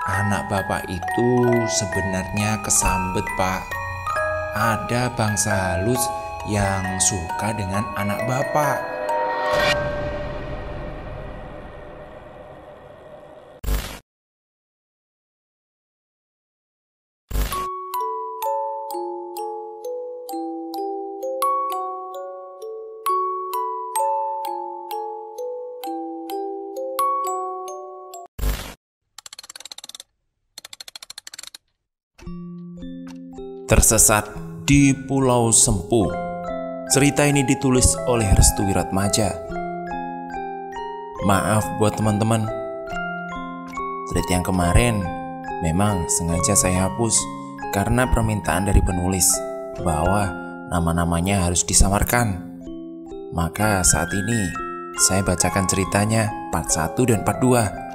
Anak bapak itu sebenarnya kesambet, Pak. Ada bangsa halus yang suka dengan anak bapak. Tersesat di Pulau Sempu. Cerita ini ditulis oleh Restu Wiratmaja. Maaf buat teman-teman, thread yang kemarin memang sengaja saya hapus karena permintaan dari penulis bahwa nama-namanya harus disamarkan. Maka saat ini saya bacakan ceritanya part 1 dan part 2.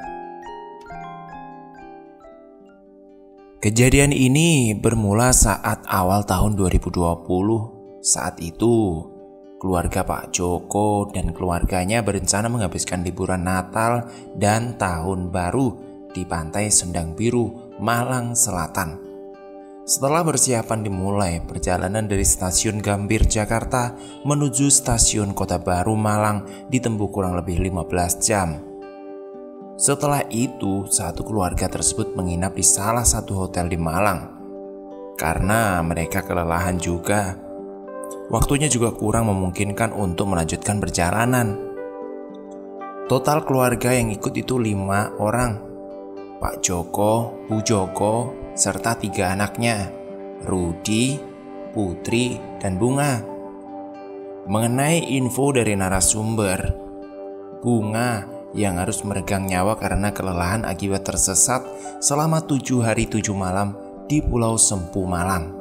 Kejadian ini bermula saat awal tahun 2020. Saat itu, keluarga Pak Joko dan keluarganya berencana menghabiskan liburan Natal dan Tahun Baru di Pantai Sendang Biru, Malang Selatan. Setelah persiapan dimulai, perjalanan dari stasiun Gambir, Jakarta menuju stasiun Kota Baru, Malang ditempuh kurang lebih 15 jam. Setelah itu, satu keluarga tersebut menginap di salah satu hotel di Malang. Karena mereka kelelahan juga, waktunya juga kurang memungkinkan untuk melanjutkan perjalanan. Total keluarga yang ikut itu 5 orang. Pak Joko, Bu Joko, serta 3 anaknya, Rudi, Putri, dan Bunga. Mengenai info dari narasumber, Bunga yang harus meregang nyawa karena kelelahan akibat tersesat selama 7 hari 7 malam di Pulau Sempu, Malang.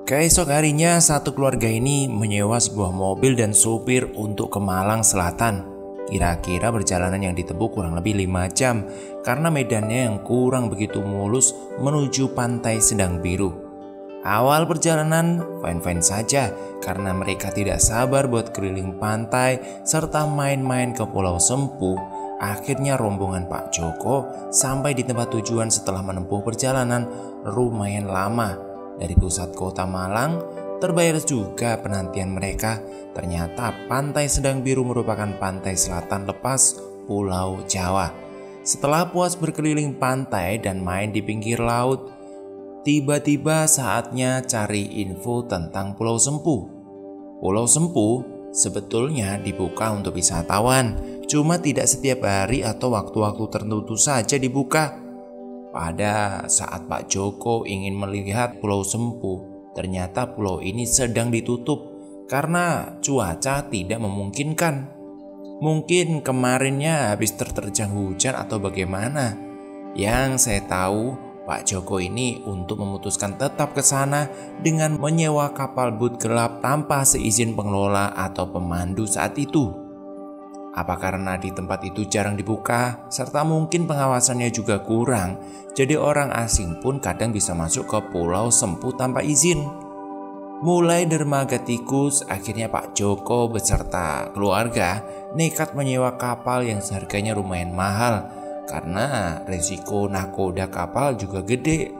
Keesok harinya, satu keluarga ini menyewa sebuah mobil dan sopir untuk ke Malang Selatan. Kira-kira perjalanan yang ditempuh kurang lebih 5 jam karena medannya yang kurang begitu mulus menuju Pantai Sendang Biru. Awal perjalanan fine-fine saja karena mereka tidak sabar buat keliling pantai serta main-main ke Pulau Sempu. Akhirnya rombongan Pak Joko sampai di tempat tujuan setelah menempuh perjalanan lumayan lama. Dari pusat kota Malang, terbayar juga penantian mereka. Ternyata Pantai Sendang Biru merupakan pantai selatan lepas Pulau Jawa. Setelah puas berkeliling pantai dan main di pinggir laut, tiba-tiba saatnya cari info tentang Pulau Sempu. Pulau Sempu sebetulnya dibuka untuk wisatawan, cuma tidak setiap hari atau waktu-waktu tertentu saja dibuka. Pada saat Pak Joko ingin melihat Pulau Sempu, ternyata pulau ini sedang ditutup karena cuaca tidak memungkinkan. Mungkin kemarinnya habis terterjang hujan atau bagaimana. Yang saya tahu, Pak Joko ini untuk memutuskan tetap ke sana dengan menyewa kapal boot gelap tanpa seizin pengelola atau pemandu saat itu. Apa karena di tempat itu jarang dibuka, serta mungkin pengawasannya juga kurang, jadi orang asing pun kadang bisa masuk ke Pulau Sempu tanpa izin. Mulai dermaga tikus, akhirnya Pak Joko beserta keluarga nekat menyewa kapal yang seharganya lumayan mahal, karena risiko nakoda kapal juga gede.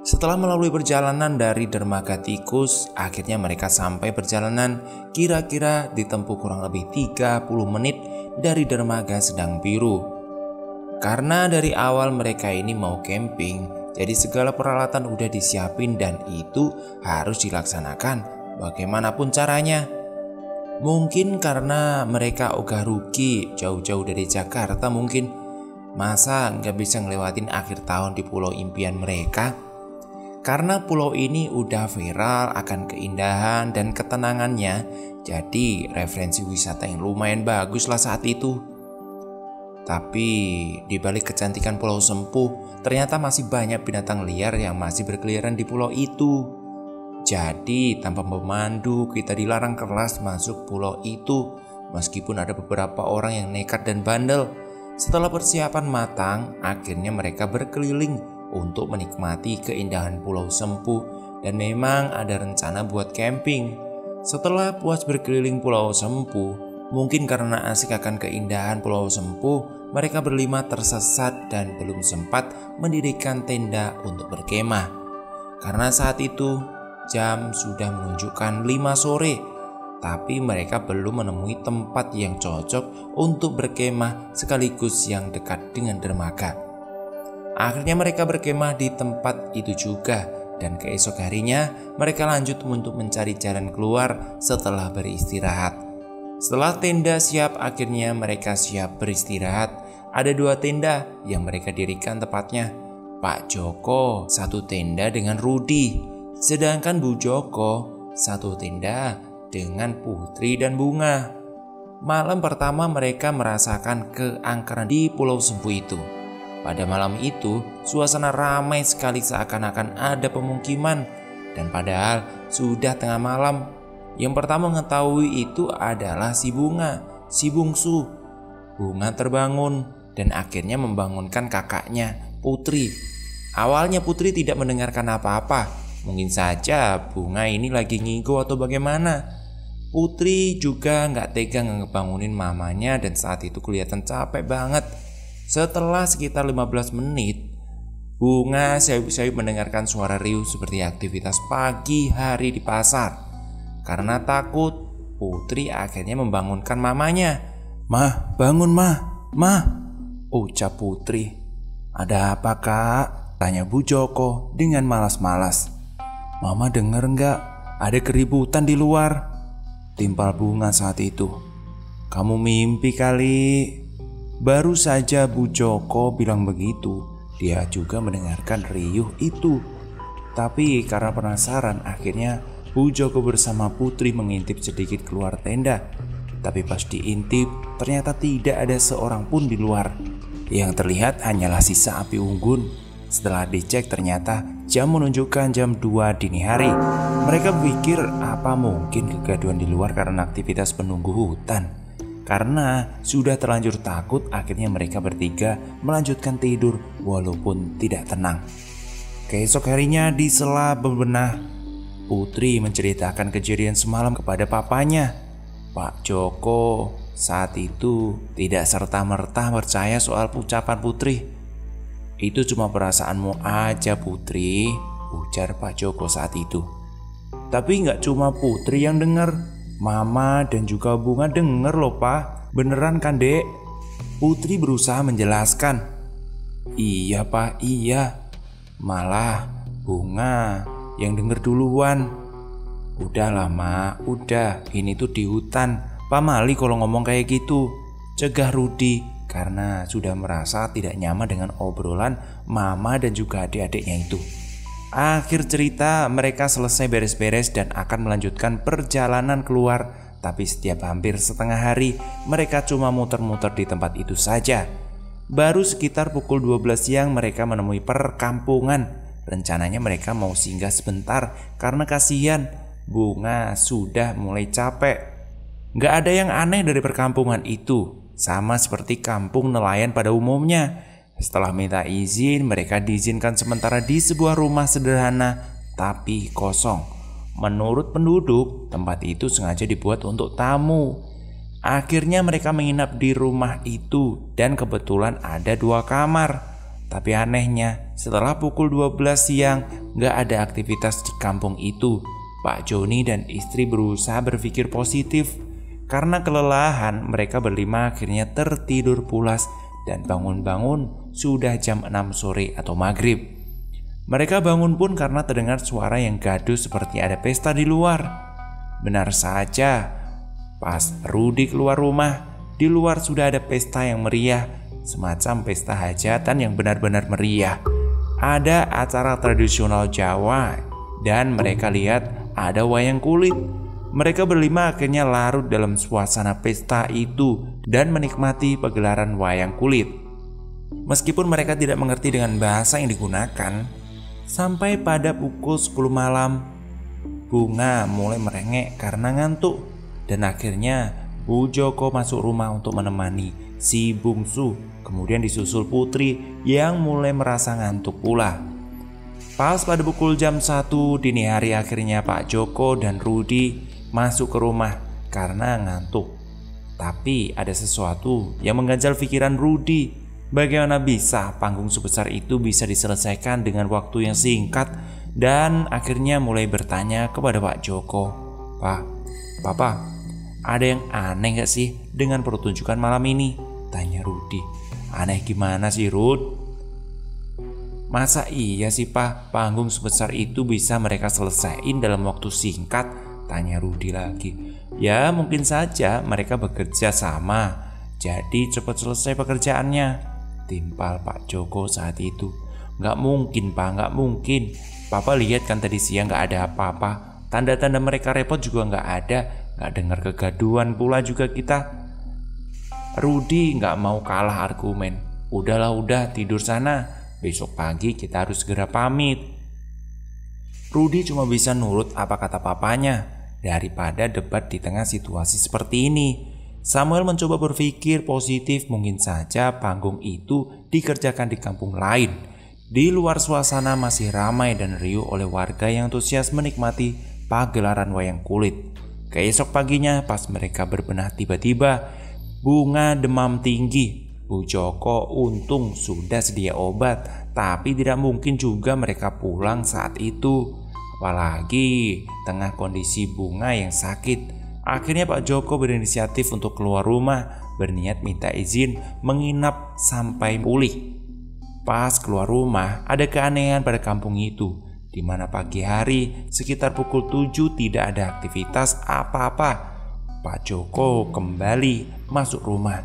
Setelah melalui perjalanan dari dermaga tikus, akhirnya mereka sampai perjalanan kira-kira ditempuh kurang lebih 30 menit dari dermaga Sendang Biru. Karena dari awal mereka ini mau camping, jadi segala peralatan udah disiapin dan itu harus dilaksanakan bagaimanapun caranya. Mungkin karena mereka ogah rugi jauh-jauh dari Jakarta mungkin. Masa nggak bisa ngelewatin akhir tahun di pulau impian mereka? Karena pulau ini udah viral akan keindahan dan ketenangannya, jadi referensi wisata yang lumayan bagus lah saat itu. Tapi di balik kecantikan Pulau Sempu, ternyata masih banyak binatang liar yang masih berkeliaran di pulau itu. Jadi tanpa pemandu, kita dilarang keras masuk pulau itu, meskipun ada beberapa orang yang nekat dan bandel. Setelah persiapan matang, akhirnya mereka berkeliling untuk menikmati keindahan Pulau Sempu dan memang ada rencana buat camping. Setelah puas berkeliling Pulau Sempu, mungkin karena asik akan keindahan Pulau Sempu, mereka berlima tersesat dan belum sempat mendirikan tenda untuk berkemah. Karena saat itu jam sudah menunjukkan 5 sore, tapi mereka belum menemui tempat yang cocok untuk berkemah sekaligus yang dekat dengan dermaga. Akhirnya mereka berkemah di tempat itu juga, dan keesok harinya mereka lanjut untuk mencari jalan keluar setelah beristirahat. Setelah tenda siap, akhirnya mereka siap beristirahat. Ada 2 tenda yang mereka dirikan, tepatnya Pak Joko 1 tenda dengan Rudi, sedangkan Bu Joko 1 tenda dengan Putri dan Bunga. Malam pertama mereka merasakan keangkeran di Pulau Sempu itu. Pada malam itu, suasana ramai sekali seakan-akan ada pemukiman. Dan padahal sudah tengah malam. Yang pertama mengetahui itu adalah si Bunga, si bungsu. Bunga terbangun dan akhirnya membangunkan kakaknya, Putri. Awalnya Putri tidak mendengarkan apa-apa. Mungkin saja Bunga ini lagi ngigo atau bagaimana. Putri juga gak tega ngebangunin mamanya dan saat itu kelihatan capek banget. Setelah sekitar 15 menit, Bunga sayup-sayup mendengarkan suara riuh seperti aktivitas pagi hari di pasar. Karena takut, Putri akhirnya membangunkan mamanya. "Mah, bangun mah, mah," ucap Putri. "Ada apa kak?" tanya Bu Joko dengan malas-malas. "Mama denger nggak? Ada keributan di luar," timpal Bunga saat itu. "Kamu mimpi kali." Baru saja Bu Joko bilang begitu, dia juga mendengarkan riuh itu. Tapi karena penasaran, akhirnya Bu Joko bersama Putri mengintip sedikit keluar tenda. Tapi pas diintip, ternyata tidak ada seorang pun di luar. Yang terlihat hanyalah sisa api unggun. Setelah dicek, ternyata jam menunjukkan jam 2 dini hari. Mereka berpikir apa mungkin kegaduhan di luar karena aktivitas penunggu hutan. Karena sudah terlanjur takut, akhirnya mereka bertiga melanjutkan tidur walaupun tidak tenang. Keesok harinya di sela bebenah, Putri menceritakan kejadian semalam kepada papanya. Pak Joko saat itu tidak serta-merta percaya soal ucapan Putri. "Itu cuma perasaanmu aja Putri," ujar Pak Joko saat itu. Tapi gak cuma Putri yang dengar, Mama dan juga Bunga denger loh Pak. "Beneran kan dek?" Putri berusaha menjelaskan. "Iya Pak, iya. Malah Bunga yang denger duluan." "Udahlah Mak, udah. Ini tuh di hutan. Pak Mali kalau ngomong kayak gitu," cegah Rudi karena sudah merasa tidak nyaman dengan obrolan Mama dan juga adik-adiknya itu. Akhir cerita, mereka selesai beres-beres dan akan melanjutkan perjalanan keluar. Tapi setiap hampir setengah hari, mereka cuma muter-muter di tempat itu saja. Baru sekitar pukul 12 siang mereka menemui perkampungan. Rencananya mereka mau singgah sebentar karena kasihan Bunga sudah mulai capek. Gak ada yang aneh dari perkampungan itu, sama seperti kampung nelayan pada umumnya. Setelah minta izin, mereka diizinkan sementara di sebuah rumah sederhana tapi kosong. Menurut penduduk, tempat itu sengaja dibuat untuk tamu. Akhirnya mereka menginap di rumah itu dan kebetulan ada 2 kamar. Tapi anehnya, setelah pukul 12 siang gak ada aktivitas di kampung itu. Pak Joni dan istri berusaha berpikir positif. Karena kelelahan, mereka berlima akhirnya tertidur pulas dan bangun-bangun sudah jam 6 sore atau maghrib. Mereka bangun pun karena terdengar suara yang gaduh seperti ada pesta di luar. Benar saja, pas Rudi keluar rumah, di luar sudah ada pesta yang meriah, semacam pesta hajatan yang benar-benar meriah. Ada acara tradisional Jawa dan mereka lihat ada wayang kulit. Mereka berlima akhirnya larut dalam suasana pesta itu dan menikmati pagelaran wayang kulit. Meskipun mereka tidak mengerti dengan bahasa yang digunakan, sampai pada pukul 10 malam, Bunga mulai merengek karena ngantuk. Dan akhirnya Bu Joko masuk rumah untuk menemani si bungsu. Kemudian disusul Putri yang mulai merasa ngantuk pula. Pas pada pukul jam 1 dini hari, akhirnya Pak Joko dan Rudi masuk ke rumah karena ngantuk. Tapi ada sesuatu yang mengganjal pikiran Rudy. Bagaimana bisa panggung sebesar itu bisa diselesaikan dengan waktu yang singkat? Dan akhirnya mulai bertanya kepada Pak Joko. Pak, Papa, ada yang aneh gak sih dengan pertunjukan malam ini? Tanya Rudy. Aneh gimana sih, Rud? Masa iya sih Pak, panggung sebesar itu bisa mereka selesaiin dalam waktu singkat? Tanya Rudy lagi. Ya mungkin saja mereka bekerja sama, jadi cepat selesai pekerjaannya, timpal Pak Joko saat itu. Gak mungkin Pak, gak mungkin. Papa lihat kan tadi siang gak ada apa-apa. Tanda-tanda mereka repot juga gak ada. Gak dengar kegaduhan pula juga kita. Rudy gak mau kalah argumen. Udahlah udah, tidur sana. Besok pagi kita harus segera pamit. Rudy cuma bisa nurut apa kata papanya daripada debat di tengah situasi seperti ini. Samuel mencoba berpikir positif, mungkin saja panggung itu dikerjakan di kampung lain. Di luar suasana masih ramai dan riuh oleh warga yang antusias menikmati pagelaran wayang kulit. Keesok paginya pas mereka berbenah tiba-tiba Bunga demam tinggi. Bu Joko untung sudah sedia obat, tapi tidak mungkin juga mereka pulang saat itu. Apalagi tengah kondisi Bunga yang sakit. Akhirnya Pak Joko berinisiatif untuk keluar rumah, berniat minta izin menginap sampai pulih. Pas keluar rumah, ada keanehan pada kampung itu, di mana pagi hari sekitar pukul 7 tidak ada aktivitas apa-apa. Pak Joko kembali masuk rumah.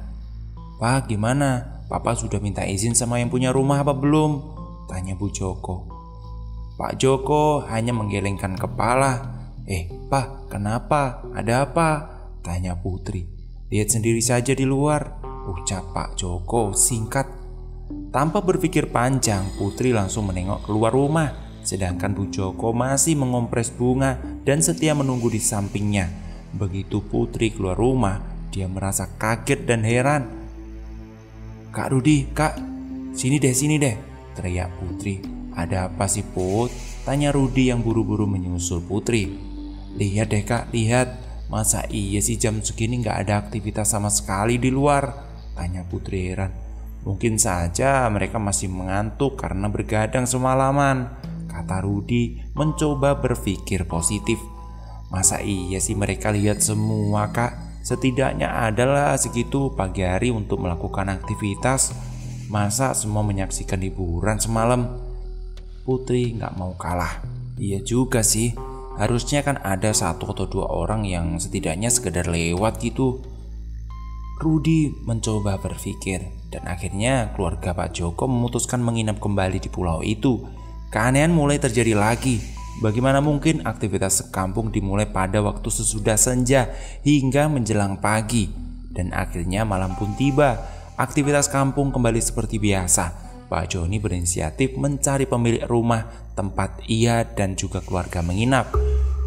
Pak, gimana? Papa sudah minta izin sama yang punya rumah apa belum? Tanya Bu Joko. Pak Joko hanya menggelengkan kepala. Pak, kenapa? Ada apa? Tanya Putri. Lihat sendiri saja di luar, ucap Pak Joko singkat. Tanpa berpikir panjang, Putri langsung menengok keluar rumah, sedangkan Bu Joko masih mengompres Bunga dan setia menunggu di sampingnya. Begitu Putri keluar rumah, dia merasa kaget dan heran. Kak Rudy, Kak, sini deh, teriak Putri. Ada apa sih Put? Tanya Rudy yang buru-buru menyusul Putri. Lihat deh Kak, lihat. Masa iya sih jam segini gak ada aktivitas sama sekali di luar? Tanya Putri heran. Mungkin saja mereka masih mengantuk karena bergadang semalaman, kata Rudy mencoba berpikir positif. Masa iya sih mereka lihat semua Kak? Setidaknya adalah segitu pagi hari untuk melakukan aktivitas. Masa semua menyaksikan hiburan semalam? Putri gak mau kalah. Iya juga sih, harusnya kan ada 1 atau 2 orang yang setidaknya sekedar lewat gitu. Rudy mencoba berpikir, dan akhirnya keluarga Pak Joko memutuskan menginap kembali di pulau itu. Keanehan mulai terjadi lagi. Bagaimana mungkin aktivitas sekampung dimulai pada waktu sesudah senja hingga menjelang pagi. Dan akhirnya malam pun tiba. Aktivitas kampung kembali seperti biasa. Pak Joni berinisiatif mencari pemilik rumah tempat ia dan juga keluarga menginap.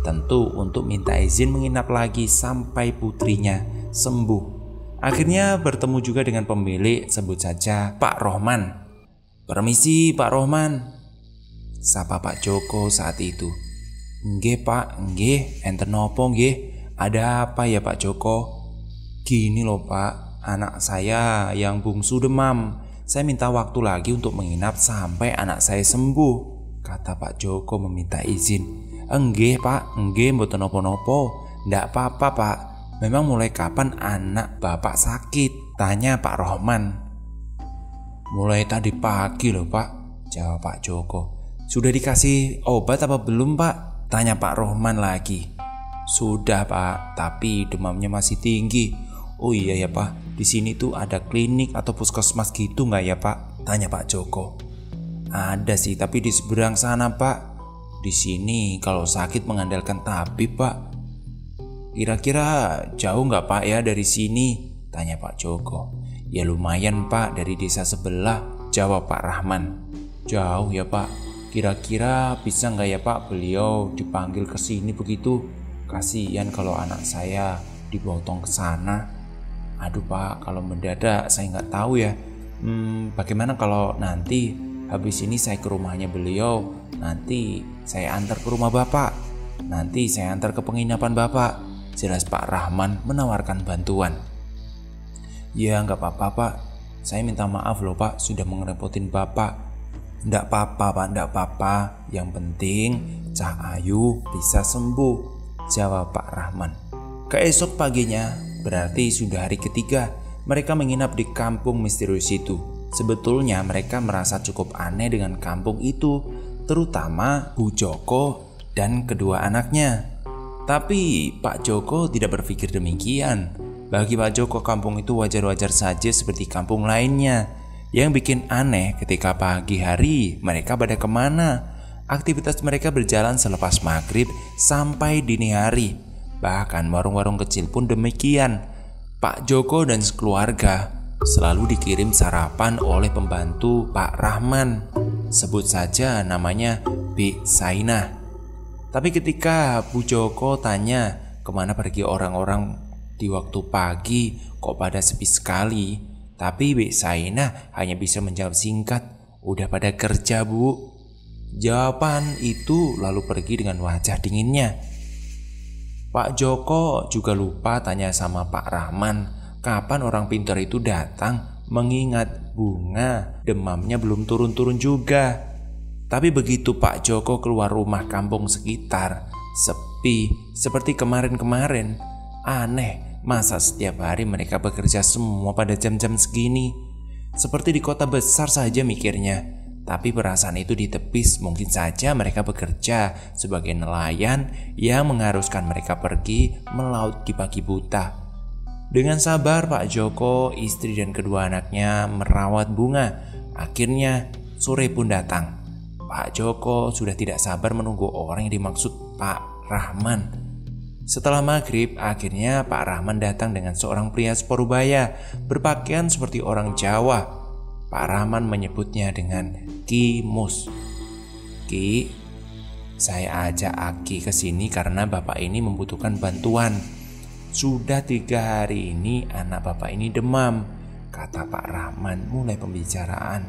Tentu untuk minta izin menginap lagi sampai putrinya sembuh. Akhirnya bertemu juga dengan pemilik, sebut saja Pak Rohman. Permisi Pak Rohman, sapa Pak Joko saat itu. Nggih Pak, nggih, enten nopo nggih? Ada apa ya Pak Joko? Gini loh Pak, anak saya yang bungsu demam. Saya minta waktu lagi untuk menginap sampai anak saya sembuh, kata Pak Joko meminta izin. Nggih Pak, nggih mboten nopo-nopo. Ndak apa-apa Pak. Memang mulai kapan anak Bapak sakit? Tanya Pak Rohman. Mulai tadi pagi loh Pak, jawab Pak Joko. Sudah dikasih obat apa belum Pak? Tanya Pak Rohman lagi. Sudah Pak, tapi demamnya masih tinggi. Oh iya ya Pak, di sini tuh ada klinik atau puskesmas gitu nggak ya Pak? Tanya Pak Joko. Ada sih, tapi di seberang sana Pak. Di sini kalau sakit mengandalkan tabib Pak. Kira-kira jauh nggak Pak ya dari sini? Tanya Pak Joko. Ya lumayan Pak, dari desa sebelah, jawab Pak Rahman. Jauh ya Pak. Kira-kira bisa nggak ya Pak beliau dipanggil ke sini begitu? Kasihan kalau anak saya dibotong ke sana. Aduh Pak, kalau mendadak saya nggak tahu ya. Bagaimana kalau nanti habis ini saya ke rumahnya beliau, nanti saya antar ke rumah Bapak, nanti saya antar ke penginapan Bapak. Jelas Pak Rahman menawarkan bantuan. Ya nggak apa-apa Pak, saya minta maaf loh Pak sudah ngerepotin Bapak. Nggak apa-apa Pak, nggak apa-apa. Yang penting Cah Ayu bisa sembuh, jawab Pak Rahman. Keesok paginya, berarti sudah hari ketiga, mereka menginap di kampung misterius itu. Sebetulnya mereka merasa cukup aneh dengan kampung itu, terutama Bu Joko dan kedua anaknya. Tapi Pak Joko tidak berpikir demikian. Bagi Pak Joko, kampung itu wajar-wajar saja seperti kampung lainnya. Yang bikin aneh ketika pagi hari mereka pada kemana. Aktivitas mereka berjalan selepas maghrib sampai dini hari. Bahkan warung-warung kecil pun demikian. Pak Joko dan sekeluarga selalu dikirim sarapan oleh pembantu Pak Rahman. Sebut saja namanya Bi Sainah. Tapi ketika Bu Joko tanya kemana pergi orang-orang di waktu pagi, kok pada sepi sekali. Tapi Bi Sainah hanya bisa menjawab singkat, udah pada kerja Bu. Jawaban itu lalu pergi dengan wajah dinginnya. Pak Joko juga lupa tanya sama Pak Rahman kapan orang pintar itu datang, mengingat bunga demamnya belum turun-turun juga. Tapi begitu Pak Joko keluar rumah, kampung sekitar sepi seperti kemarin-kemarin. Aneh, masa setiap hari mereka bekerja semua pada jam-jam segini? Seperti di kota besar saja mikirnya. Tapi perasaan itu ditepis, mungkin saja mereka bekerja sebagai nelayan yang mengharuskan mereka pergi melaut di pagi buta. Dengan sabar Pak Joko, istri dan kedua anaknya merawat bunga. Akhirnya sore pun datang. Pak Joko sudah tidak sabar menunggu orang yang dimaksud Pak Rahman. Setelah maghrib, akhirnya Pak Rahman datang dengan seorang pria seporubaya, berpakaian seperti orang Jawa. Pak Rahman menyebutnya dengan Ki Mus. Ki, saya ajak Aki ke sini karena bapak ini membutuhkan bantuan. Sudah 3 hari ini anak bapak ini demam, kata Pak Rahman mulai pembicaraan.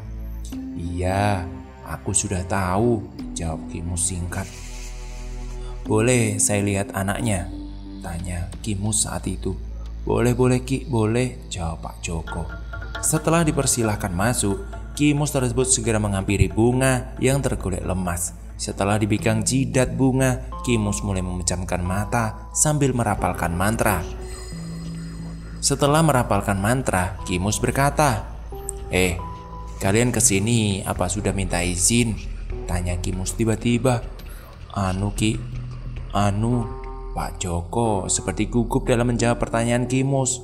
Iya, aku sudah tahu, jawab Ki Mus singkat. Boleh saya lihat anaknya? Tanya Ki Mus saat itu. Boleh Ki, boleh, jawab Pak Joko. Setelah dipersilahkan masuk, Ki Mus tersebut segera menghampiri bunga yang tergolek lemas. Setelah dipegang jidat bunga, Ki Mus mulai memejamkan mata sambil merapalkan mantra. Setelah merapalkan mantra, Ki Mus berkata, kalian kesini apa sudah minta izin? Tanya Ki Mus tiba-tiba. Ki, Pak Joko seperti gugup dalam menjawab pertanyaan Ki Mus.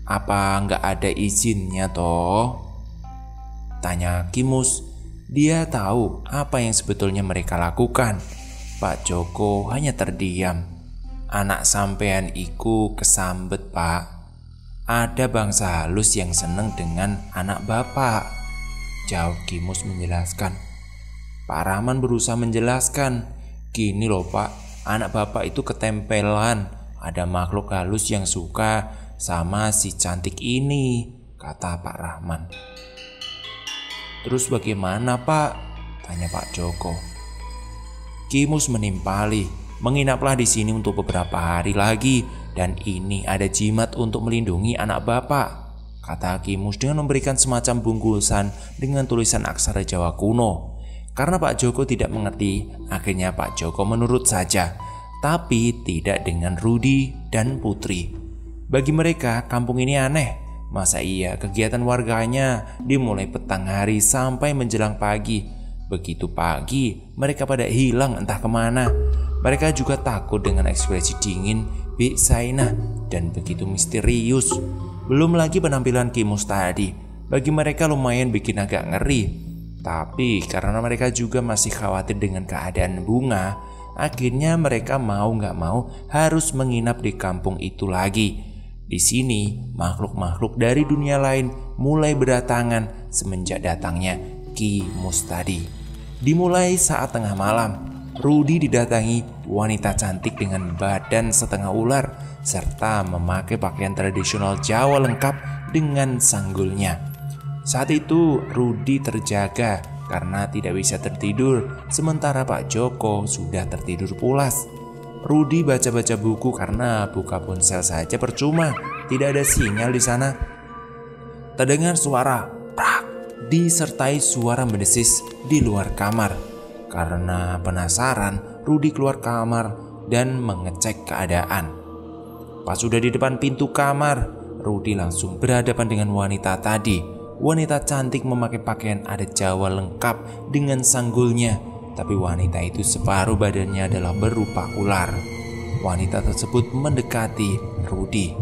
Apa nggak ada izinnya toh? Tanya Ki Mus. Dia tahu apa yang sebetulnya mereka lakukan. Pak Joko hanya terdiam. Anak sampean iku kesambet Pak. Ada bangsa halus yang seneng dengan anak bapak, jawab Ki Mus menjelaskan. Pak Rahman berusaha menjelaskan. Gini loh Pak, anak bapak itu ketempelan. Ada makhluk halus yang suka sama si cantik ini, kata Pak Rahman. Terus bagaimana Pak? Tanya Pak Joko. Ki Mus menimpali, menginaplah di sini untuk beberapa hari lagi, dan ini ada jimat untuk melindungi anak bapak, kata Ki Mus dengan memberikan semacam bungkusan dengan tulisan aksara Jawa kuno. Karena Pak Joko tidak mengerti, akhirnya Pak Joko menurut saja, tapi tidak dengan Rudi dan Putri. Bagi mereka, kampung ini aneh. Masa iya kegiatan warganya dimulai petang hari sampai menjelang pagi. Begitu pagi, mereka pada hilang entah kemana. Mereka juga takut dengan ekspresi dingin Bi Sainah dan begitu misterius. Belum lagi penampilan Ki Mus tadi. Bagi mereka lumayan bikin agak ngeri. Tapi karena mereka juga masih khawatir dengan keadaan bunga, akhirnya mereka mau gak mau harus menginap di kampung itu lagi. Di sini makhluk-makhluk dari dunia lain mulai berdatangan semenjak datangnya Ki Mus tadi. Dimulai saat tengah malam, Rudi didatangi wanita cantik dengan badan setengah ular serta memakai pakaian tradisional Jawa lengkap dengan sanggulnya. Saat itu Rudi terjaga karena tidak bisa tertidur, sementara Pak Joko sudah tertidur pulas. Rudi baca-baca buku karena buka ponsel saja percuma. Tidak ada sinyal di sana. Terdengar suara prak disertai suara mendesis di luar kamar. Karena penasaran, Rudy keluar kamar dan mengecek keadaan. Pas sudah di depan pintu kamar, Rudy langsung berhadapan dengan wanita tadi. Wanita cantik memakai pakaian adat Jawa lengkap dengan sanggulnya. Tapi wanita itu separuh badannya adalah berupa ular. Wanita tersebut mendekati Rudy.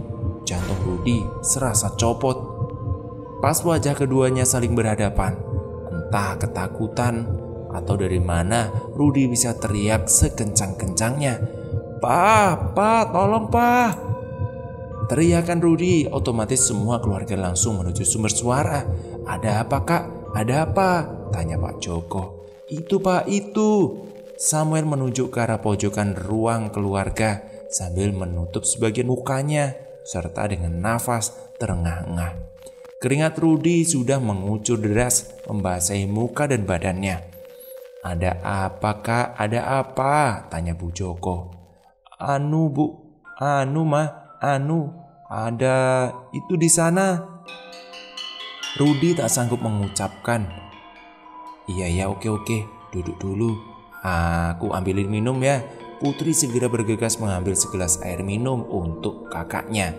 Jantung Rudy serasa copot. Pas wajah keduanya saling berhadapan, entah ketakutan atau dari mana Rudy bisa teriak sekencang-kencangnya, "Pa, tolong pa!" Teriakan Rudy otomatis semua keluarga langsung menuju sumber suara. "Ada apa kak? Ada apa?" tanya Pak Joko. "Itu pak, itu." Samuel menunjuk ke arah pojokan ruang keluarga sambil menutup sebagian mukanya serta dengan nafas terengah-engah. Keringat Rudy sudah mengucur deras membasahi muka dan badannya. "Ada apa kak? Ada apa?" tanya Bu Joko. "Anu bu, ada itu di sana." Rudy tak sanggup mengucapkan. Iya, oke, duduk dulu. Aku ambilin minum ya." Putri segera bergegas mengambil segelas air minum untuk kakaknya.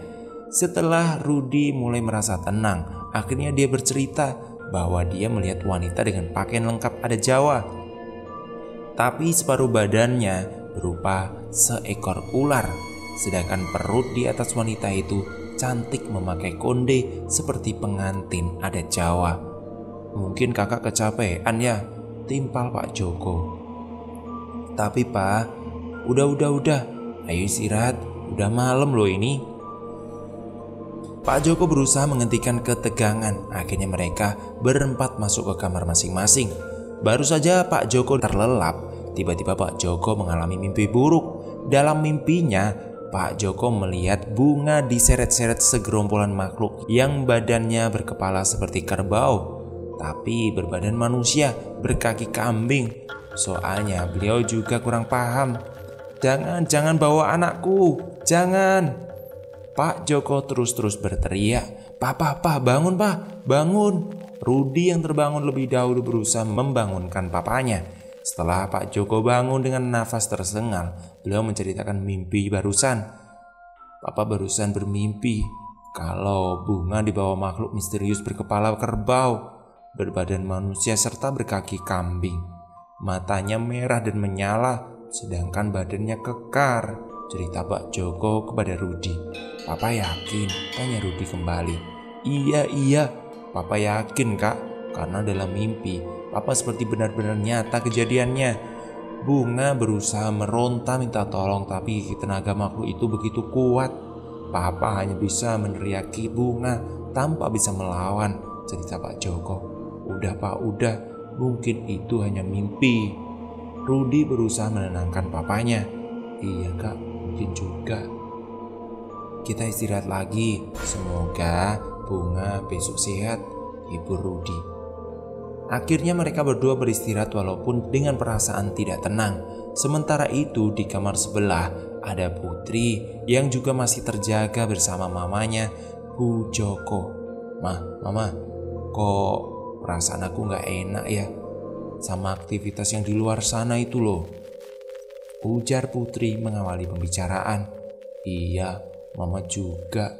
Setelah Rudy mulai merasa tenang, akhirnya dia bercerita bahwa dia melihat wanita dengan pakaian lengkap adat Jawa. Tapi separuh badannya berupa seekor ular. Sedangkan perut di atas wanita itu cantik memakai konde seperti pengantin adat Jawa. "Mungkin kakak kecapean ya," timpal Pak Joko. "Tapi pak, udah, ayo istirahat, udah malam loh ini." Pak Joko berusaha menghentikan ketegangan. Akhirnya mereka berempat masuk ke kamar masing-masing. Baru saja Pak Joko terlelap, tiba-tiba Pak Joko mengalami mimpi buruk. Dalam mimpinya, Pak Joko melihat bunga diseret-seret segerombolan makhluk yang badannya berkepala seperti kerbau, tapi berbadan manusia, berkaki kambing. Soalnya beliau juga kurang paham. Jangan bawa anakku, jangan." Pak Joko terus berteriak, "Pa, bangun pak, bangun." Rudy yang terbangun lebih dahulu berusaha membangunkan papanya. Setelah Pak Joko bangun dengan nafas tersengal, beliau menceritakan mimpi barusan. "Papa barusan bermimpi kalau bunga dibawa makhluk misterius berkepala kerbau, berbadan manusia serta berkaki kambing. Matanya merah dan menyala, sedangkan badannya kekar," cerita Pak Joko kepada Rudy. "Papa yakin?" tanya Rudy kembali. Iya, Papa yakin kak, karena dalam mimpi Papa seperti benar-benar nyata kejadiannya. Bunga berusaha meronta minta tolong, tapi tenaga makhluk itu begitu kuat. Papa hanya bisa meneriaki bunga tanpa bisa melawan, cerita Pak Joko. "Udah pak, udah, mungkin itu hanya mimpi." Rudy berusaha menenangkan papanya. "Iya kak, mungkin juga. Kita istirahat lagi. Semoga bunga besok sehat," hibur Rudy. Akhirnya mereka berdua beristirahat walaupun dengan perasaan tidak tenang. Sementara itu di kamar sebelah ada Putri yang juga masih terjaga bersama mamanya, Bu Joko. Mama, kok perasaan aku gak enak ya sama aktivitas yang di luar sana itu loh," ujar Putri mengawali pembicaraan. "Iya, Mama juga.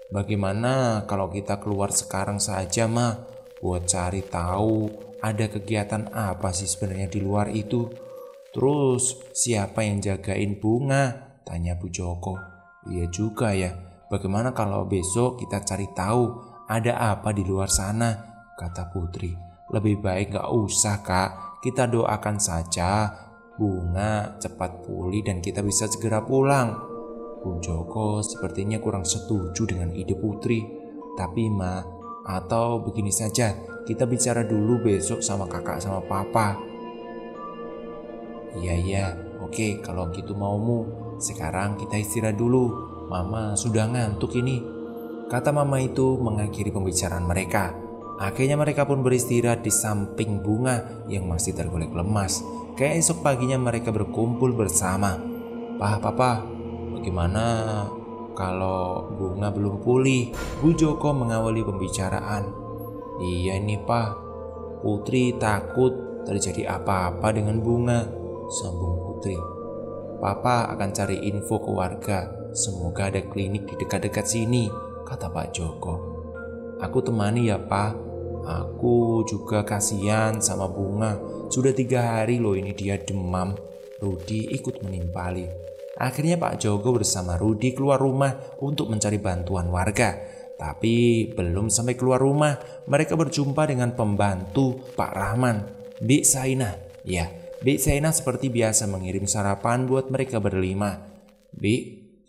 Bagaimana kalau kita keluar sekarang saja, Ma, buat cari tahu ada kegiatan apa sih sebenarnya di luar itu. Terus siapa yang jagain bunga?" tanya Bu Joko. "Iya juga ya, bagaimana kalau besok kita cari tahu ada apa di luar sana," kata Putri. "Lebih baik gak usah kak, kita doakan saja bunga cepat pulih dan kita bisa segera pulang." Bu Joko sepertinya kurang setuju dengan ide Putri. "Tapi Ma, atau begini saja, kita bicara dulu besok sama kakak sama papa." Iya, oke kalau gitu maumu. Sekarang kita istirahat dulu, Mama sudah ngantuk ini," kata Mama itu mengakhiri pembicaraan mereka. Akhirnya mereka pun beristirahat di samping bunga yang masih tergolek lemas. Keesok paginya mereka berkumpul bersama. "Papa, bagaimana kalau Bunga belum pulih. Bu Joko mengawali pembicaraan. Iya nih Pak, Putri takut terjadi apa-apa dengan Bunga, sambung Putri. Papa akan cari info ke warga, semoga ada klinik di dekat-dekat sini, kata Pak Joko. Aku temani ya Pak, aku juga kasihan sama Bunga, sudah 3 hari loh ini dia demam. Rudi ikut menimpali. Akhirnya Pak Joko bersama Rudi keluar rumah untuk mencari bantuan warga. Tapi belum sampai keluar rumah, mereka berjumpa dengan pembantu Pak Rahman, Bik Sainah. Ya, Bik Sainah seperti biasa mengirim sarapan buat mereka berlima. Bik,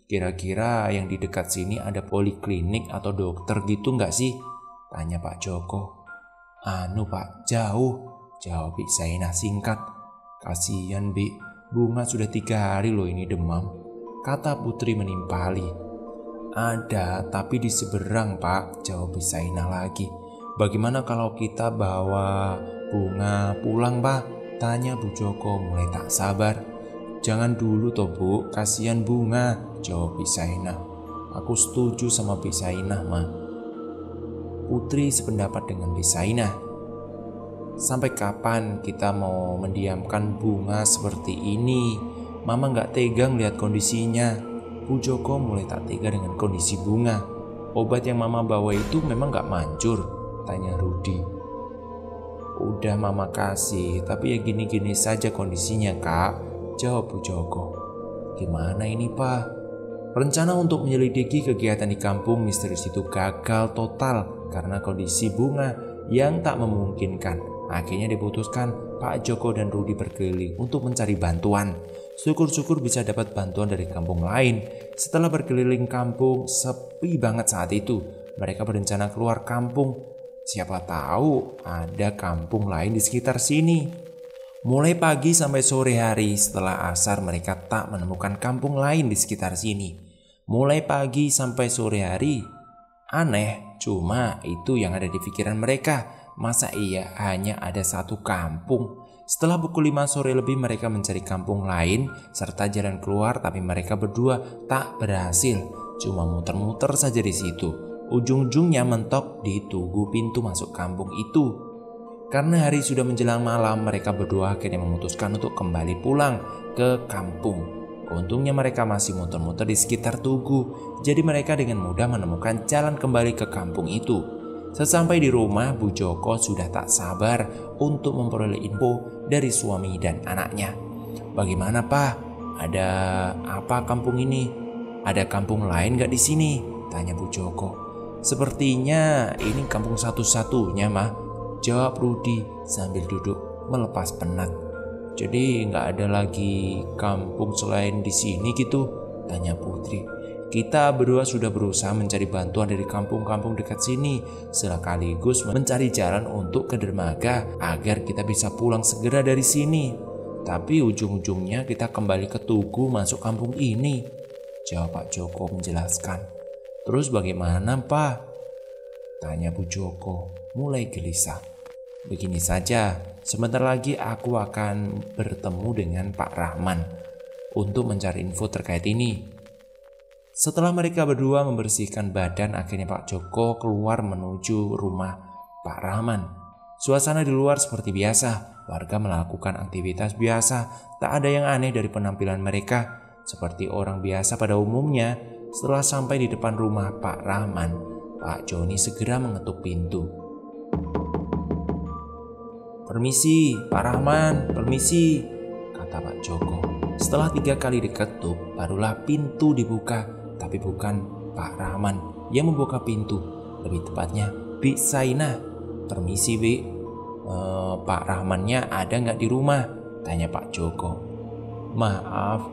kira-kira yang di dekat sini ada poliklinik atau dokter gitu nggak sih? Tanya Pak Joko. Anu Pak, jauh, jawab Bik Sainah singkat. Kasihan Bik, Bunga sudah 3 hari loh ini demam, kata Putri menimpali. Ada, tapi di seberang Pak, jawab Bik Sainah lagi. Bagaimana kalau kita bawa Bunga pulang Pak? Tanya Bu Joko mulai tak sabar. Jangan dulu toh Bu, kasihan Bunga, jawab Bik Sainah. Aku setuju sama Bik Sainah Ma. Putri sependapat dengan Bik Sainah. Sampai kapan kita mau mendiamkan Bunga seperti ini? Mama gak tega lihat kondisinya. Bu Joko mulai tak tega dengan kondisi Bunga. Obat yang Mama bawa itu memang gak manjur? Tanya Rudi. Udah Mama kasih, tapi ya gini-gini saja kondisinya Kak, jawab Bu Joko. Gimana ini Pak? Rencana untuk menyelidiki kegiatan di kampung misterius itu gagal total karena kondisi Bunga yang tak memungkinkan. Akhirnya diputuskan Pak Joko dan Rudi berkeliling untuk mencari bantuan. Syukur-syukur bisa dapat bantuan dari kampung lain. Setelah berkeliling kampung, sepi banget saat itu. Mereka berencana keluar kampung. Siapa tahu ada kampung lain di sekitar sini. Mulai pagi sampai sore hari setelah asar mereka tak menemukan kampung lain di sekitar sini. Mulai pagi sampai sore hari. Aneh, cuma itu yang ada di pikiran mereka. Masa iya hanya ada satu kampung? Setelah pukul 5 sore lebih mereka mencari kampung lain serta jalan keluar, tapi mereka berdua tak berhasil. Cuma muter-muter saja di situ. Ujung-ujungnya mentok di tugu pintu masuk kampung itu. Karena hari sudah menjelang malam, mereka berdua akhirnya memutuskan untuk kembali pulang ke kampung. Untungnya mereka masih muter-muter di sekitar tugu, jadi mereka dengan mudah menemukan jalan kembali ke kampung itu. Sesampai di rumah, Bu Joko sudah tak sabar untuk memperoleh info dari suami dan anaknya. Bagaimana Pak? Ada apa kampung ini? Ada kampung lain gak di sini? Tanya Bu Joko. Sepertinya ini kampung satu-satunya Mah, jawab Rudi sambil duduk melepas penat. Jadi gak ada lagi kampung selain di sini gitu? Tanya Putri. Kita berdua sudah berusaha mencari bantuan dari kampung-kampung dekat sini, sekaligus mencari jalan untuk ke dermaga agar kita bisa pulang segera dari sini. Tapi ujung-ujungnya kita kembali ke tugu masuk kampung ini, jawab Pak Joko menjelaskan. Terus bagaimana Pak? Tanya Bu Joko mulai gelisah. Begini saja, sebentar lagi aku akan bertemu dengan Pak Rahman untuk mencari info terkait ini. Setelah mereka berdua membersihkan badan, akhirnya Pak Joko keluar menuju rumah Pak Rahman. Suasana di luar seperti biasa, warga melakukan aktivitas biasa, tak ada yang aneh dari penampilan mereka. Seperti orang biasa pada umumnya, setelah sampai di depan rumah Pak Rahman, Pak Joni segera mengetuk pintu. Permisi, Pak Rahman, permisi, kata Pak Joko. Setelah 3 kali diketuk, barulah pintu dibuka. Tapi bukan Pak Rahman yang membuka pintu, lebih tepatnya Bik Sainah. Permisi Bik, Pak Rahmannya ada nggak di rumah? Tanya Pak Joko. Maaf,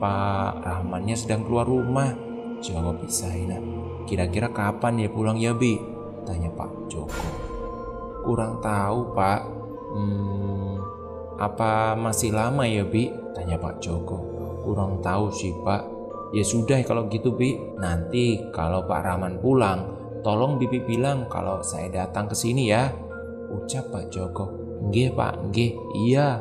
Pak Rahmannya sedang keluar rumah, jawab Bik Sainah. Kira-kira kapan ya pulang ya Bik? Tanya Pak Joko. Kurang tahu Pak. Apa masih lama ya Bik? Tanya Pak Joko. Kurang tahu sih Pak. Ya sudah kalau gitu Bi, nanti kalau Pak Rahman pulang, tolong Bibi bilang kalau saya datang ke sini ya, ucap Pak Joko. Nggih Pak, nggih, iya.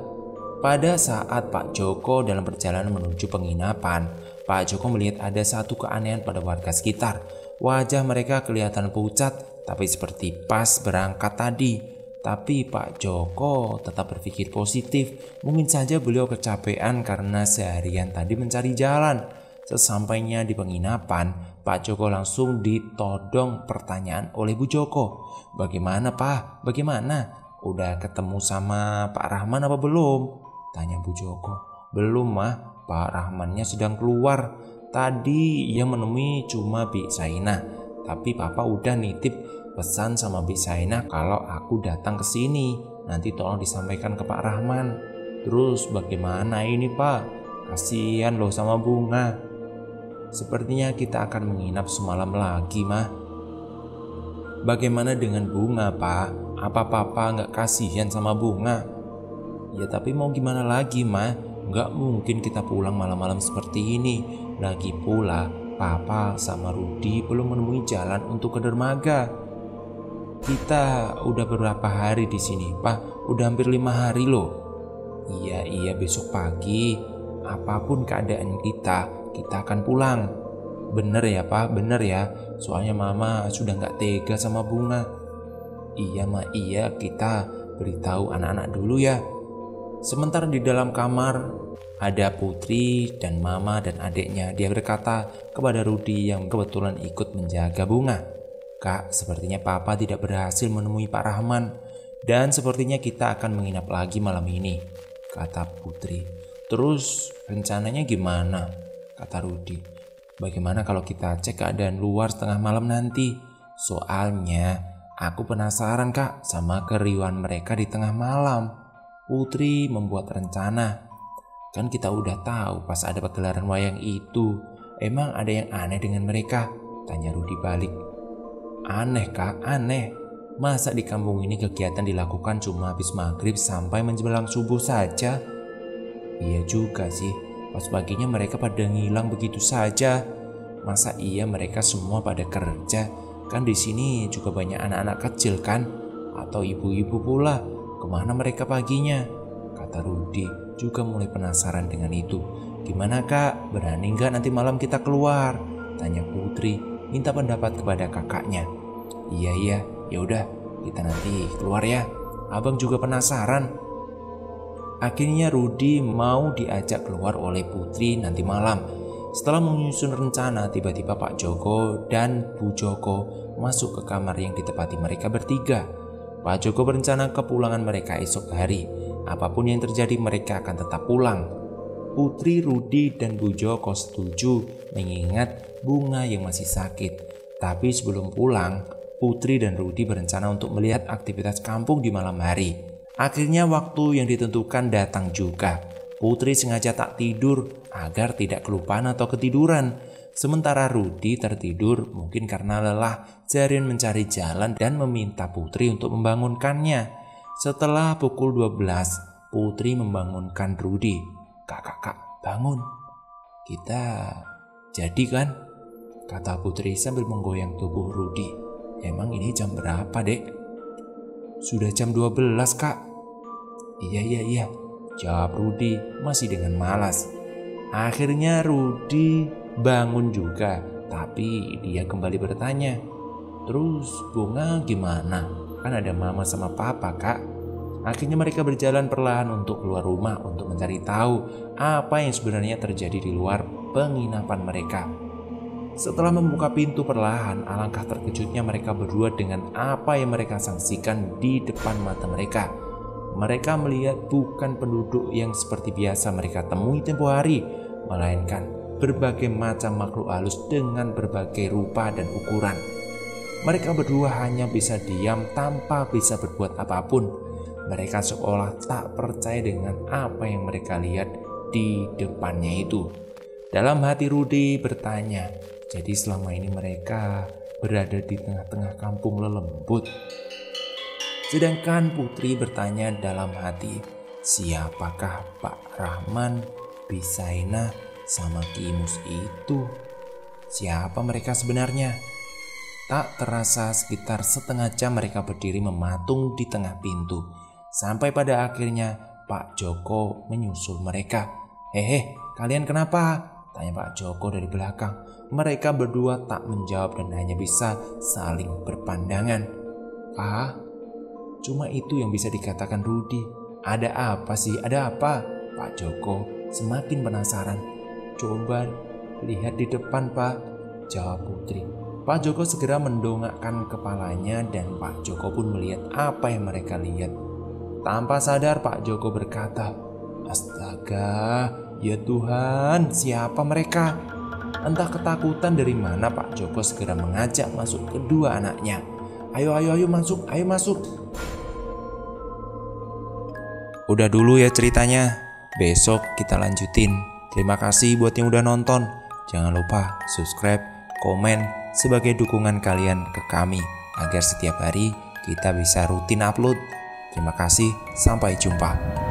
Pada saat Pak Joko dalam perjalanan menuju penginapan, Pak Joko melihat ada satu keanehan pada warga sekitar. Wajah mereka kelihatan pucat, tapi seperti pas berangkat tadi. Tapi Pak Joko tetap berpikir positif. Mungkin saja beliau kecapean karena seharian tadi mencari jalan. Sesampainya di penginapan, Pak Joko langsung ditodong pertanyaan oleh Bu Joko. "Bagaimana Pak? Bagaimana? Udah ketemu sama Pak Rahman apa belum?" tanya Bu Joko. "Belum mah, Pak Rahmannya sedang keluar. Tadi ia menemui cuma Bi Saina. Tapi Papa udah nitip pesan sama Bi Saina kalau aku datang ke sini. Nanti tolong disampaikan ke Pak Rahman." "Terus bagaimana ini Pak? Kasihan loh sama Bunga." "Sepertinya kita akan menginap semalam lagi mah." "Bagaimana dengan Bunga Pak? Apa Papa nggak kasihan sama Bunga?" "Ya tapi mau gimana lagi mah? Nggak mungkin kita pulang malam-malam seperti ini. Lagi pula Papa sama Rudi belum menemui jalan untuk ke dermaga. Kita udah berapa hari di sini Pak? Udah hampir 5 hari loh." Iya besok pagi apapun keadaan kita akan pulang." "Bener ya Pak, bener ya. Soalnya Mama sudah nggak tega sama Bunga." "Iya Ma, iya, kita beritahu anak-anak dulu ya." Sementara di dalam kamar ada Putri dan Mama dan adiknya. Dia berkata kepada Rudi yang kebetulan ikut menjaga Bunga, "Kak, sepertinya Papa tidak berhasil menemui Pak Rahman. Dan sepertinya kita akan menginap lagi malam ini," kata Putri. "Terus rencananya gimana?" kata Rudi. "Bagaimana kalau kita cek keadaan luar setengah malam nanti? Soalnya aku penasaran Kak sama keriuhan mereka di tengah malam." Putri membuat rencana. "Kan kita udah tahu pas ada pagelaran wayang itu. Emang ada yang aneh dengan mereka?" tanya Rudi balik. "Aneh Kak, aneh. Masa di kampung ini kegiatan dilakukan cuma habis maghrib sampai menjelang subuh saja?" "Iya juga sih, pas paginya mereka pada ngilang begitu saja. Masa iya mereka semua pada kerja? Kan di sini juga banyak anak-anak kecil kan? Atau ibu-ibu pula, kemana mereka paginya?" kata Rudi juga mulai penasaran dengan itu. "Gimana Kak, berani nggak nanti malam kita keluar?" tanya Putri minta pendapat kepada kakaknya. Iya, ya udah kita nanti keluar ya. Abang juga penasaran." Akhirnya Rudi mau diajak keluar oleh Putri nanti malam. Setelah menyusun rencana, tiba-tiba Pak Joko dan Bu Joko masuk ke kamar yang ditempati mereka bertiga. Pak Joko berencana kepulangan mereka esok hari. Apapun yang terjadi mereka akan tetap pulang. Putri, Rudi, dan Bu Joko setuju mengingat Bunga yang masih sakit. Tapi sebelum pulang, Putri dan Rudi berencana untuk melihat aktivitas kampung di malam hari. Akhirnya waktu yang ditentukan datang juga. Putri sengaja tak tidur agar tidak kelupaan atau ketiduran. Sementara Rudi tertidur mungkin karena lelah seharian mencari jalan dan meminta Putri untuk membangunkannya. Setelah pukul 12, Putri membangunkan Rudi. Kak, bangun. Kita jadi kan?" kata Putri sambil menggoyang tubuh Rudi. "Emang ini jam berapa dek?" "Sudah jam 12 Kak." Iya, jawab Rudi masih dengan malas. Akhirnya Rudi bangun juga, tapi dia kembali bertanya, "Terus Bunga gimana? Kan ada Mama sama Papa Kak." Akhirnya mereka berjalan perlahan untuk keluar rumah untuk mencari tahu apa yang sebenarnya terjadi di luar penginapan mereka. Setelah membuka pintu perlahan, alangkah terkejutnya mereka berdua dengan apa yang mereka saksikan di depan mata mereka. Mereka melihat bukan penduduk yang seperti biasa mereka temui tempo hari, melainkan berbagai macam makhluk halus dengan berbagai rupa dan ukuran. Mereka berdua hanya bisa diam tanpa bisa berbuat apapun. Mereka seolah tak percaya dengan apa yang mereka lihat di depannya itu. Dalam hati Rudi bertanya, jadi selama ini mereka berada di tengah-tengah kampung lelembut. Sedangkan Putri bertanya dalam hati, siapakah Pak Rahman, Bi Saina, sama Ki Imus itu? Siapa mereka sebenarnya? Tak terasa sekitar setengah jam mereka berdiri mematung di tengah pintu. Sampai pada akhirnya Pak Joko menyusul mereka. Hehe, kalian kenapa? Tanya Pak Joko dari belakang. Mereka berdua tak menjawab dan hanya bisa saling berpandangan. "Pak, cuma itu yang bisa dikatakan Rudi. Ada apa sih? Ada apa?" Pak Joko semakin penasaran. "Coba lihat di depan, Pak," jawab Putri. Pak Joko segera mendongakkan kepalanya dan Pak Joko pun melihat apa yang mereka lihat. Tanpa sadar Pak Joko berkata, "Astaga, ya Tuhan, siapa mereka?" Entah ketakutan dari mana Pak Joko segera mengajak masuk kedua anaknya. Ayo masuk, ayo masuk." Udah dulu ya ceritanya, besok kita lanjutin. Terima kasih buat yang udah nonton. Jangan lupa subscribe, komen sebagai dukungan kalian ke kami agar setiap hari kita bisa rutin upload. Terima kasih, sampai jumpa.